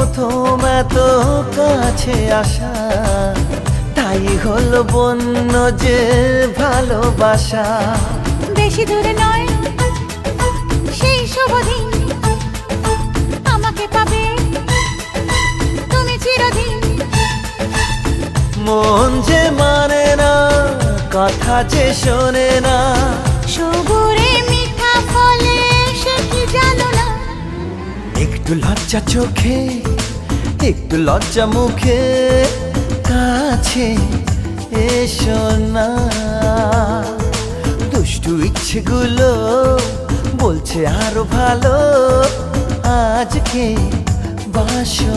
প্রথম এত কাছে আসা, তাই হলো বন্য যে ভালোবাসা। বেশি দূরে নয় সেই শুভ দিন, আমাকে পাবে তুমি চিরদিন। মন যে মানে না, কথা যে শোনে না, সবুরে মিঠা ফলে সে কি জানো না। একটু লজ্জা চোখে, একটু লজ্জা মুখে, কাছে এসো না। দুষ্টু ইচ্ছেগুলো বলছে আরো ভালো, আজকে বাসো।